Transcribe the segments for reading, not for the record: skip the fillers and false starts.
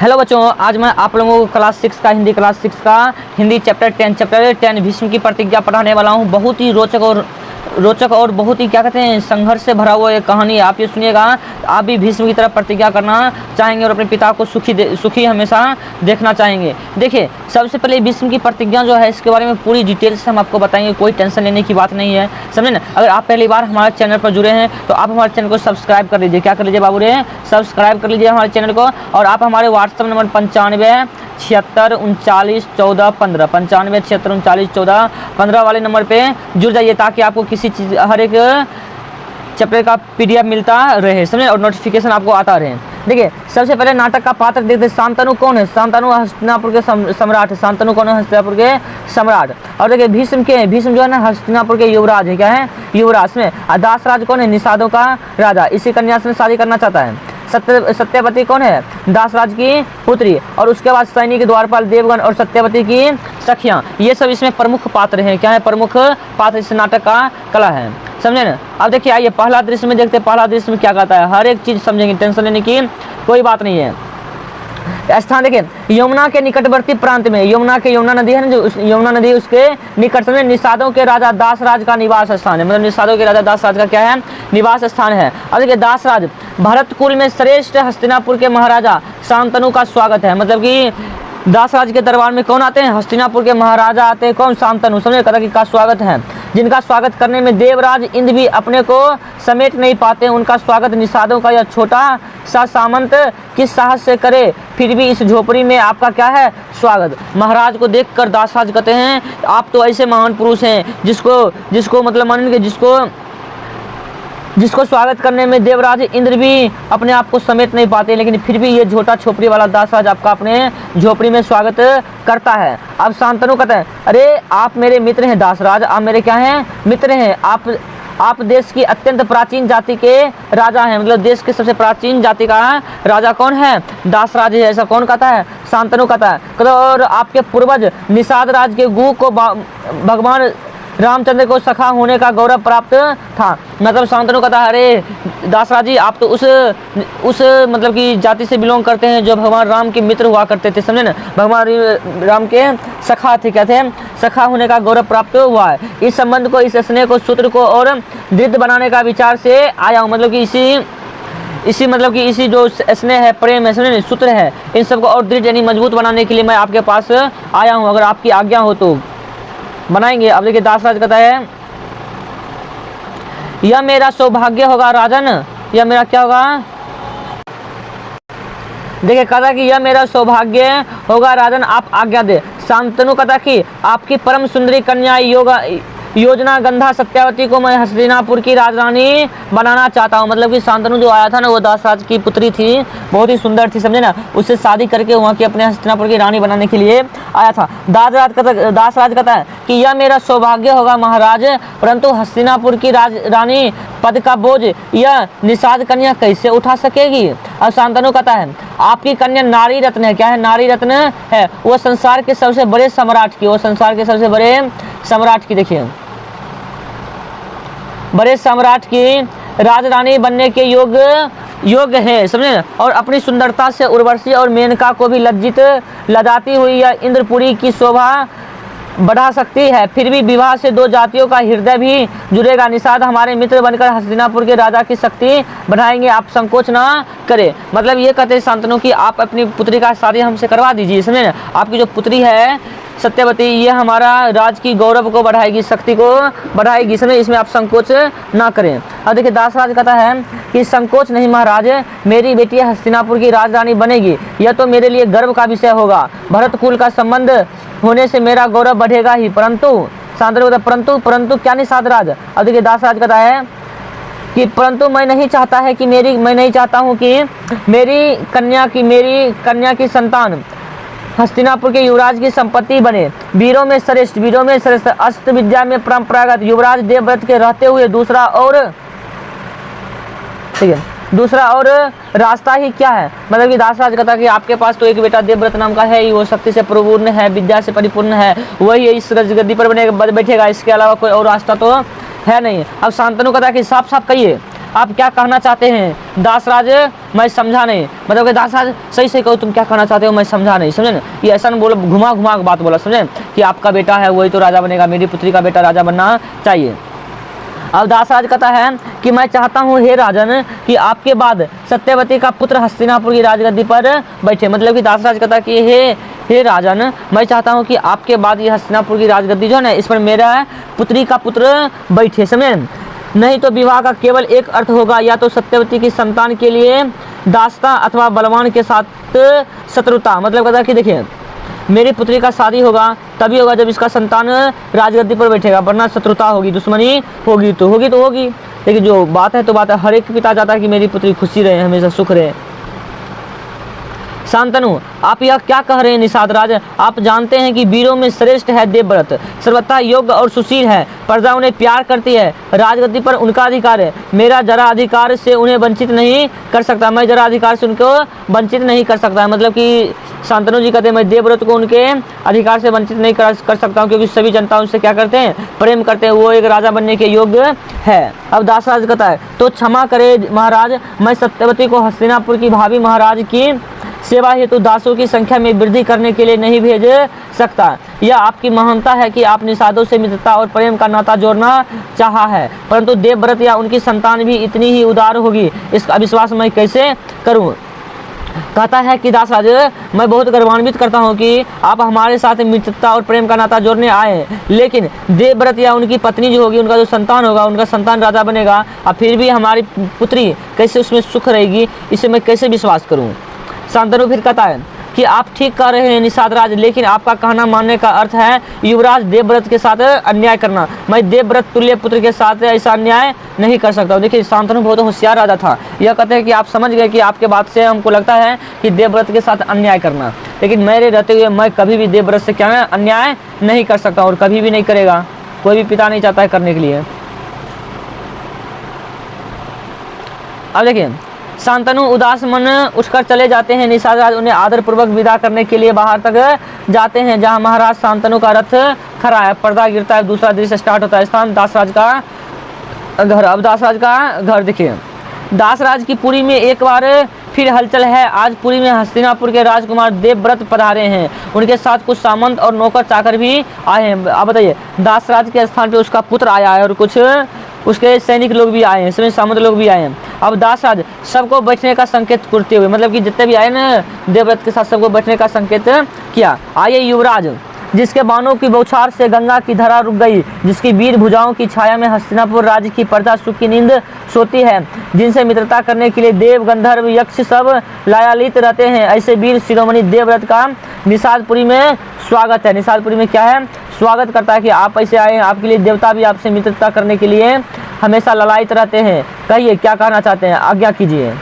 Hello बच्चों, आज मैं आप लोगों को क्लास 6 का हिंदी चैप्टर 10 भीष्म की प्रतिज्ञा पढ़ाने वाला हूँ। बहुत ही रोचक और बहुत ही क्या कहते हैं संघर्ष से भरा हुआ ये कहानी है। आप ये सुनिएगा, आप भी भीष्म की तरह प्रतिज्ञा करना चाहेंगे और अपने पिता को सुखी हमेशा देखना चाहेंगे। देखिए, सबसे पहले भीष्म की प्रतिज्ञा जो है इसके बारे में पूरी डिटेल से हम आपको बताएंगे, कोई टेंशन लेने की बात नहीं है, समझे ना। अगर आप पहली बार हमारे चैनल पर जुड़े हैं तो आप हमारे चैनल को सब्सक्राइब कर लीजिए। क्या कर लीजिए बाबू रे, सब्सक्राइब कर लीजिए हमारे चैनल को। और आप हमारे व्हाट्सएप नंबर 95 76 39 14 15 95 76 39 14 15 वाले नंबर पे जुड़ जाइए, ताकि आपको किसी चीज़ हर एक चैप्टर का PDF मिलता रहे, समझे, और नोटिफिकेशन आपको आता रहे। देखिए, सबसे पहले नाटक का पात्र देखते हैं। शांतनु कौन है? शांतनु हस्तिनापुर के सम्राट है। शांतनु कौन है? हस्तिनापुर के सम्राट। और देखिए भीष्म के, भीष्म जो है ना हस्तिनापुर के युवराज है। क्या है? युवराज में। दासराज कौन है? निषादों का राजा। इसी कन्या से शादी करना चाहता है। सत्यवती कौन है? दासराज की पुत्री। और उसके बाद सैनिक, द्वारपाल, देवगण और सत्यवती की सखियां, ये सब इसमें प्रमुख पात्र हैं। क्या है? प्रमुख पात्र इस नाटक का कला है, समझे ना। अब देखिए, आइए पहला दृश्य में देखते हैं। पहला दृश्य में क्या कहता है, हर एक चीज समझेंगे, टेंशन लेने की कोई बात नहीं है। स्थान देखिए, यमुना के निकटवर्ती प्रांत में, यमुना नदी है ना, जो यमुना नदी उसके निकट में निषादों के राजा दासराज का निवास स्थान है। मतलब निषादों के राजा दासराज का क्या है? निवास स्थान है। अब देखिए, दासराज भरत कुल में श्रेष्ठ हस्तिनापुर के महाराजा शांतनु का स्वागत है। मतलब कि दासराज के दरबार में कौन आते हैं? हस्तिनापुर के महाराजा आते हैं। कौन? शांतनु, समझे, कदा का स्वागत है, जिनका स्वागत करने में देवराज इंद्र भी अपने को समेट नहीं पाते। उनका स्वागत निषादों का यह छोटा सा सामंत किस साहस से करे, फिर भी इस झोपड़ी में आपका क्या है? स्वागत। महाराज को देखकर दासराज कहते हैं, आप तो ऐसे महान पुरुष हैं जिसको मतलब मानेंगे, जिसको स्वागत करने में देवराज इंद्र भी अपने आप को समेट नहीं पाते, लेकिन फिर भी ये छोटा झोपड़ी वाला दासराज आपका अपने झोपड़ी में स्वागत करता है। अब शांतनु कहता है, अरे आप मेरे मित्र हैं दासराज, आप मेरे क्या हैं? मित्र हैं। आप देश की अत्यंत प्राचीन जाति के राजा हैं। मतलब देश के सबसे प्राचीन जाति का राजा कौन है? दासराज है। ऐसा कौन कहता है? शांतनु कहता है। और आपके पूर्वज निषाद राज के गु को भगवान रामचंद्र को सखा होने का गौरव प्राप्त था। मतलब शांतनु कहता है, अरे दासराज जी, आप तो उस मतलब की जाति से बिलोंग करते हैं जो भगवान राम के मित्र हुआ करते थे, समझे ना। भगवान राम के सखा थे। क्या थे? सखा होने का गौरव प्राप्त हुआ है। इस संबंध को, इस स्नेह को, सूत्र को और दृढ़ बनाने का विचार से आया हूँ। मतलब कि इसी जो स्नेह है, प्रेम है, समझे, सूत्र है, इन सबको और दृढ़ यानी मजबूत बनाने के लिए मैं आपके पास आया हूँ। अगर आपकी आज्ञा हो तो बनाएंगे। अब देखिए, दासराज कहता है, यह मेरा सौभाग्य होगा राजन। यह मेरा क्या होगा? देखिए, कहता कि यह मेरा सौभाग्य होगा राजन, आप आज्ञा दे। शांतनु कहता कि आपकी परम सुंदरी कन्या योजना गंधा सत्यावती को मैं हस्तिनापुर की राजरानी बनाना चाहता हूँ। मतलब कि शांतनु जो आया था ना, वो दासराज की पुत्री थी, बहुत ही सुंदर थी, समझे ना। उससे शादी करके वहाँ की अपने हस्तिनापुर की रानी बनाने के लिए आया था। दासराज कहता है कि यह मेरा सौभाग्य होगा महाराज, परंतु हस्तिनापुर की रानी पद का बोझ यह निषाद कन्या कैसे उठा सकेगी? और शांतनु कहता है, आपकी कन्या नारी रत्न है। क्या है? नारी रत्न है। वो संसार के सबसे बड़े सम्राट की देखिए, बड़े सम्राट की राजरानी बनने के योग्य है, समझे। और अपनी सुंदरता से उर्वशी और मेनका को भी लजाती हुई यह इंद्रपुरी की शोभा बढ़ा सकती है। फिर भी विवाह से दो जातियों का हृदय भी जुड़ेगा। निषाद हमारे मित्र बनकर हस्तिनापुर के राजा की शक्ति बढ़ाएंगे, आप संकोच ना करें। मतलब ये कहते हैं शांतनु कि आप अपनी पुत्री का शादी हमसे करवा दीजिए, समझे ना। आपकी जो पुत्री है सत्यवती, ये हमारा राज की गौरव को बढ़ाएगी, शक्ति को बढ़ाएगी, समझे, इसमें आप संकोच ना करें। अब देखिए, दासराज कहता है कि संकोच नहीं महाराज, मेरी बेटी हस्तिनापुर की राजधानी बनेगी, यह तो मेरे लिए गर्व का विषय होगा। भरत कुल का संबंध होने से मेरा गौरव बढ़ेगा ही। परंतु शांतनु कहता है, परंतु क्या निषाद राज? अब देखिए, दासराज कहता है कि परंतु मैं नहीं चाहता हूँ कि मेरी कन्या की संतान हस्तिनापुर के युवराज की संपत्ति बने। वीरों में श्रेष्ठ, अस्त्र विद्या में परंपरागत युवराज देवव्रत के रहते हुए दूसरा और रास्ता ही क्या है? मतलब कि दासराज कहता है कि आपके पास तो एक बेटा देवव्रत नाम का है ही, वो शक्ति से परिपूर्ण है, विद्या से परिपूर्ण है, वही इस गद्दी पर बैठेगा, इसके अलावा कोई और रास्ता तो है नहीं। अब शांतनु कहता है कि साफ साफ कहिए, आप क्या कहना चाहते हैं? दासराज मैं समझा नहीं, मतलब कि दासराज सही से कहो तुम क्या कहना चाहते हो, मैं समझा नहीं, समझे ना। ये ऐसा नहीं बोलो, घुमा घुमा के बात बोला, समझे, कि आपका बेटा है वही तो राजा बनेगा, मेरी पुत्री का बेटा राजा बनना चाहिए। अब दासराज कहता है कि मैं चाहता हूँ हे राजन कि आपके बाद सत्यवती का पुत्र हस्तिनापुर की राजगद्दी पर बैठे। मतलब कि दासराज कहता है कि हे राजन, मैं चाहता हूँ कि आपके बाद ये हस्तिनापुर की राजगद्दी जो है ना, इस पर मेरा पुत्री का पुत्र बैठे, समझे। नहीं तो विवाह का केवल एक अर्थ होगा, या तो सत्यवती की संतान के लिए दासता अथवा बलवान के साथ शत्रुता। मतलब कहता है कि देखिए मेरी पुत्री का शादी होगा तभी होगा जब इसका संतान राजगद्दी पर बैठेगा, वरना शत्रुता होगी, दुश्मनी होगी तो होगी। लेकिन जो बात है तो बात है, हर एक पिता चाहता है कि मेरी पुत्री खुशी रहे, हमेशा सुख रहे। शांतनु, आप यह क्या कह रहे हैं निषाद राज? आप जानते हैं कि वीरों में श्रेष्ठ है देवव्रत, सर्वथा योग्य और सुशील है, प्रजा उन्हें प्यार करती है, राजगद्दी पर उनका अधिकार है, मेरा जरा अधिकार से उन्हें वंचित नहीं कर सकता, मैं जरा अधिकार से उनको वंचित नहीं कर सकता। मतलब कि शांतनु जी कहते हैं मैं देवव्रत को उनके अधिकार से वंचित नहीं कर सकता हूँ, क्योंकि सभी जनता उनसे क्या करते हैं, प्रेम करते हैं, वो एक राजा बनने के योग्य है। अब दासराज कहता है तो क्षमा करे महाराज, मैं सत्यवती को हस्तिनापुर की भाभी महाराज की सेवा हेतु दासों की संख्या में वृद्धि करने के लिए नहीं भेज सकता। यह आपकी महानता है कि आप निषादों से मित्रता और प्रेम का नाता जोड़ना चाहा है, परंतु देवव्रत या उनकी संतान भी इतनी ही उदार होगी, इसका विश्वास मैं कैसे करूं? कहता है कि दासराज, मैं बहुत गौरवान्वित करता हूं कि आप हमारे साथ मित्रता और प्रेम का नाता जोड़ने आए हैं, लेकिन देवव्रत या उनकी पत्नी जो होगी, उनका जो संतान होगा, उनका संतान राजा बनेगा, और फिर भी हमारी पुत्री कैसे उसमें सुख रहेगी, इसे मैं कैसे विश्वास करूं? शांतनु फिर कहता है कि आप ठीक कह रहे हैं निषाद राज, लेकिन आपका कहना मानने का अर्थ है युवराज देवव्रत के साथ अन्याय करना। मैं देवव्रत तुल्य पुत्र के साथ ऐसा अन्याय नहीं कर सकता। देखिए शांतनु बहुत होशियार राजा था, यह कहते हैं कि आप समझ गए कि आपके बात से हमको लगता है कि देवव्रत के साथ अन्याय करना, लेकिन मेरे रहते हुए मैं कभी भी देवव्रत से क्या है अन्याय नहीं कर सकता, और कभी भी नहीं करेगा, कोई भी पिता नहीं चाहता है करने के लिए। अब देखिए शांतनु उदास मन उठकर चले जाते हैं। निषाद राज उन्हें आदरपूर्वक विदा करने के लिए बाहर तक जाते हैं, जहां महाराज शांतनु का रथ खड़ा है, पर्दा गिरता है, दूसरा दृश्य स्टार्ट होता है। स्थान दासराज का घर। अब दासराज का घर देखिए, दासराज की पुरी में एक बार फिर हलचल है। आज पुरी में हस्तिनापुर के राजकुमार देवव्रत पधारे हैं, उनके साथ कुछ सामंत और नौकर चाकर भी आए हैं। अब बताइए दासराज के स्थान पे उसका पुत्र आया है और कुछ उसके सैनिक लोग भी आए हैं, सभी सामंत लोग भी आए हैं। अब दासराज सबको बैठने का संकेत करते हुए, मतलब कि जितने भी आए ना देवव्रत के साथ, सबको बैठने का संकेत किया। आइए युवराज, जिसके बाणों की बौछार से गंगा की धरा रुक गई, जिसकी वीर भुजाओं की छाया में हस्तिनापुर राज्य की प्रजा सुख की नींद सोती है, जिनसे मित्रता करने के लिए देव गंधर्व यक्ष सब लायालित रहते हैं, ऐसे वीर शिरोमणि देवव्रत का निषादपुरी में स्वागत है। निषादपुरी में क्या है, स्वागत करता है कि आप ऐसे आए हैं, आपके लिए देवता भी आपसे मित्रता करने के लिए हमेशा ललायित रहते हैं। कहिए क्या कहना चाहते हैं, आज्ञा कीजिए।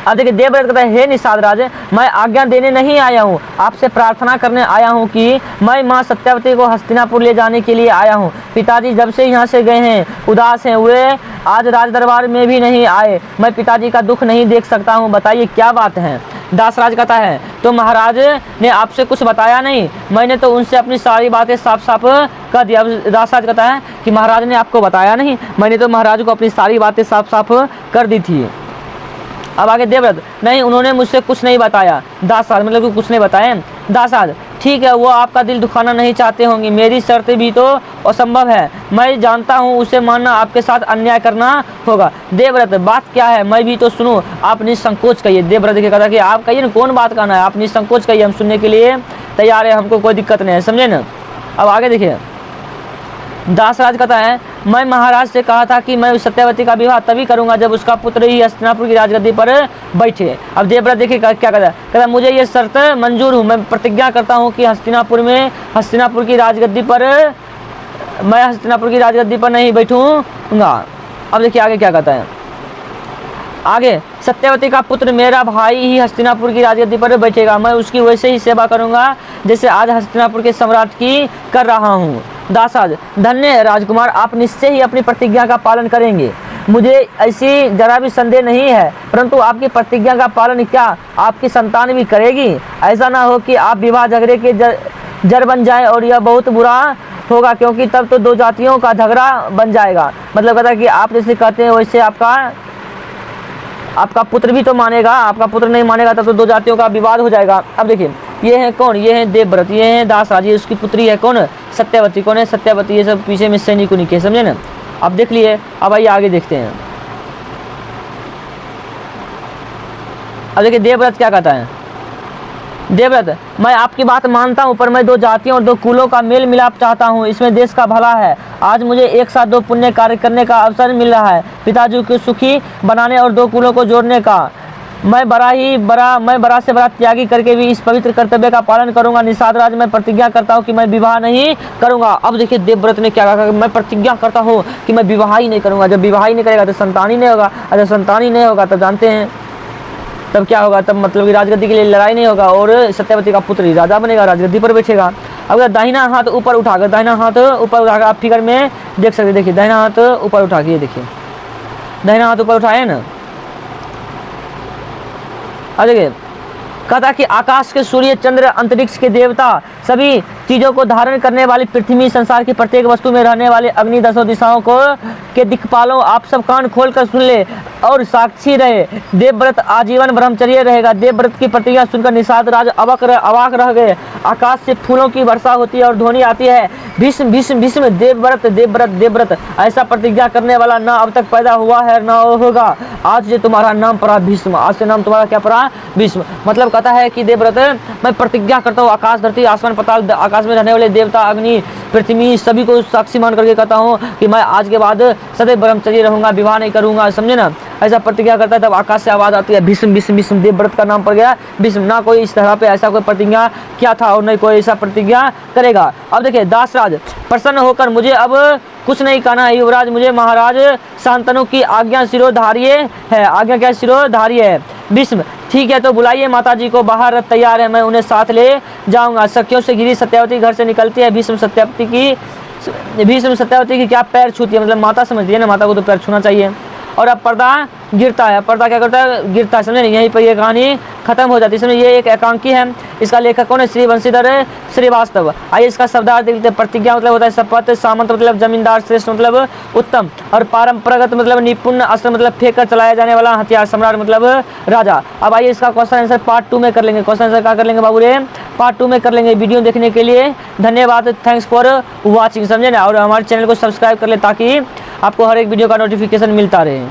अब देखिए देवव्रत कहता है हे निषाद राज, मैं आज्ञा देने नहीं आया हूँ, आपसे प्रार्थना करने आया हूँ कि मैं माँ सत्यवती को हस्तिनापुर ले जाने के लिए आया हूँ। पिताजी जब से यहाँ से गए हैं उदास हैं, वे आज राज दरबार में भी नहीं आए, मैं पिताजी का दुख नहीं देख सकता हूँ, बताइए क्या बात है। दासराज कहता है तो महाराज ने आपसे कुछ बताया नहीं, मैंने तो उनसे अपनी सारी बातें साफ साफ कह दिया। दासराज कहता है कि महाराज ने आपको बताया नहीं, मैंने तो महाराज को अपनी सारी बातें साफ साफ कर दी थी। अब आगे देवव्रत, नहीं उन्होंने मुझसे कुछ नहीं बताया। दासराज मतलब कि कुछ नहीं बताए। दासराज ठीक है, वो आपका दिल दुखाना नहीं चाहते होंगे, मेरी शर्त भी तो असंभव है, मैं जानता हूँ उसे मानना आपके साथ अन्याय करना होगा। देवव्रत बात क्या है, मैं भी तो सुनूं, आप निसंकोच कहिए। देवव्रत के कहता कि आप कहिए ना कौन बात कहना है, आप निसंकोच कहिए, हम सुनने के लिए तैयार है, हमको कोई दिक्कत नहीं है, समझे ना। अब आगे देखिए दासराज कहता है मैं महाराज से कहा था कि मैं सत्यवती का विवाह तभी करूंगा जब उसका पुत्र ही हस्तिनापुर की राजगद्दी पर बैठे। अब देवव्रत देखिए क्या कहता है मुझे ये शर्त मंजूर हूँ, मैं प्रतिज्ञा करता हूँ कि हस्तिनापुर की राजगद्दी पर नहीं बैठूंगा। अब देखिए आगे क्या कहता है, आगे सत्यवती का पुत्र मेरा भाई ही हस्तिनापुर की राजगद्दी पर बैठेगा, मैं उसकी वैसे ही सेवा करूंगा जैसे आज हस्तिनापुर के सम्राट की कर रहा हूँ। दासराज धन्य राजकुमार, आप निश्चय ही अपनी प्रतिज्ञा का पालन करेंगे, मुझे ऐसी जरा भी संदेह नहीं है, परंतु आपकी प्रतिज्ञा का पालन क्या आपकी संतान भी करेगी? ऐसा ना हो कि आप विवाह झगड़े के जड़ बन जाएं और यह बहुत बुरा होगा, क्योंकि तब तो दो जातियों का झगड़ा बन जाएगा। मतलब कहता है कि आप जैसे कहते हैं वैसे आपका पुत्र भी तो मानेगा, आपका पुत्र नहीं मानेगा तब तो दो जातियों का विवाद हो जाएगा। अब देखिए ये है कौन, ये है देवव्रत, ये है दासराज, ये उसकी पुत्री है कौन, सत्यवती। कौन है, सत्यवती। ये सब पीछे में सैनिक उन्हीं के, समझे ना। अब देख लिए, अब आइए आगे देखते हैं। अब देखिए देवव्रत क्या कहता है। देवव्रत, मैं आपकी बात मानता हूँ, पर मैं दो जातियों और दो कुलों का मेल मिलाप चाहता हूँ, इसमें देश का भला है। आज मुझे एक साथ दो पुण्य कार्य करने का अवसर मिल रहा है, पिताजी को सुखी बनाने और दो कुलों को जोड़ने का। मैं बड़ा से बड़ा त्यागी करके भी इस पवित्र कर्तव्य का पालन करूंगा। निषाद राज, मैं प्रतिज्ञा करता हूँ कि मैं विवाह नहीं करूंगा। अब देखिए देवव्रत ने क्या कहा, मैं प्रतिज्ञा करता हूँ कि मैं विवाह ही नहीं करूंगा। जब विवाह ही नहीं करेगा तो संतान ही नहीं होगा, अगर संतान ही नहीं होगा तो जानते हैं तब क्या होगा, तब मतलब कि राजगद्दी के लिए लड़ाई नहीं होगा और सत्यवती का पुत्र ही राजा बनेगा, राजगद्दी पर बैठेगा। अगर दाहिना हाथ ऊपर उठाकर, दाहिना हाथ ऊपर उठाकर आप फिगर में देख सकते, देखिए दाहिना हाथ ऊपर उठा के, देखिए दाहिना हाथ ऊपर उठाए ना। अब देखिए कहता कि आकाश के सूर्य चंद्र अंतरिक्ष के देवता, सभी चीज़ों को धारण करने वाली पृथ्वी, संसार की प्रत्येक वस्तु में रहने वाले अग्नि, दसों दिशाओं को के दिक्पालों, आप सब कान खोल कर सुन ले और साक्षी रहे। देवव्रत आजीवन ब्रह्मचर्य रहेगा। देवव्रत की प्रतिज्ञा सुनकर निषाद राज अवाक रह गए। आकाश से फूलों की वर्षा होती है और ध्वनि आती है, भीष्म भीष्म भीष्म, देवव्रत देवव्रत देवव्रत, ऐसा प्रतिज्ञा करने वाला न अब तक पैदा हुआ है न होगा। आज से तुम्हारा नाम पड़ा भीष्म, आज से नाम तुम्हारा क्या पड़ा, भीष्म। मतलब कहता है कि देवव्रत, मैं प्रतिज्ञा करता हूँ, आकाश धरती आसमान पताल, आकाश में रहने वाले देवता, अग्नि, पृथ्वी, सभी को साक्षी मान करके कहता हूँ कि मैं आज के बाद सदैव ब्रह्मचर्य रहूंगा, विवाह नहीं करूंगा, समझे ना। ऐसा प्रतिज्ञा करता है, तब आकाश से आवाज आती है, भीष्म भीष्म भीष्म, देवव्रत का नाम पड़ गया भीष्म। ना कोई इस तरह पे ऐसा कोई प्रतिज्ञा किया था और नहीं कोई ऐसा प्रतिज्ञा करेगा। अब देखिए दासराज, प्रसन्न होकर मुझे अब कुछ नहीं कहना है युवराज, मुझे महाराज शांतनु की आज्ञा शिरोधार्य है। आज्ञा क्या शिरोधार्य है। भीष्म, ठीक है तो बुलाइए माताजी को, बाहर तैयार है, मैं उन्हें साथ ले जाऊंगा। सखियों से घिरी सत्यवती घर से निकलती है। भीष्म सत्यवती की क्या पैर छूती है, मतलब माता समझती है ना, माता को तो पैर छूना चाहिए। और अब पर्दा गिरता है, पर्दा क्या करता है, गिरता है, समझे नहीं। यहीं पर ये कहानी खत्म हो जाती है, समझे। ये एक एकांकी है, इसका लेखक कौन है, श्री बंशीधर श्रीवास्तव। आइए इसका शब्दार्थ देखते हैं। प्रतिज्ञा मतलब होता है शपथ, सामंत मतलब जमींदार, श्रेष्ठ मतलब उत्तम, और पारंपरागत मतलब निपुण, अस्त्र मतलब फेंक कर चलाया जाने वाला हथियार, सम्राट मतलब राजा। अब आइए इसका क्वेश्चन आंसर पार्ट 2 में कर लेंगे। क्वेश्चन आंसर क्या कर लेंगे बाबू रे, पार्ट 2 में कर लेंगे। वीडियो देखने के लिए धन्यवाद, थैंक्स फॉर वॉचिंग, समझे ना। और हमारे चैनल को सब्सक्राइब कर ले ताकि आपको हर एक वीडियो का नोटिफिकेशन मिलता रहे।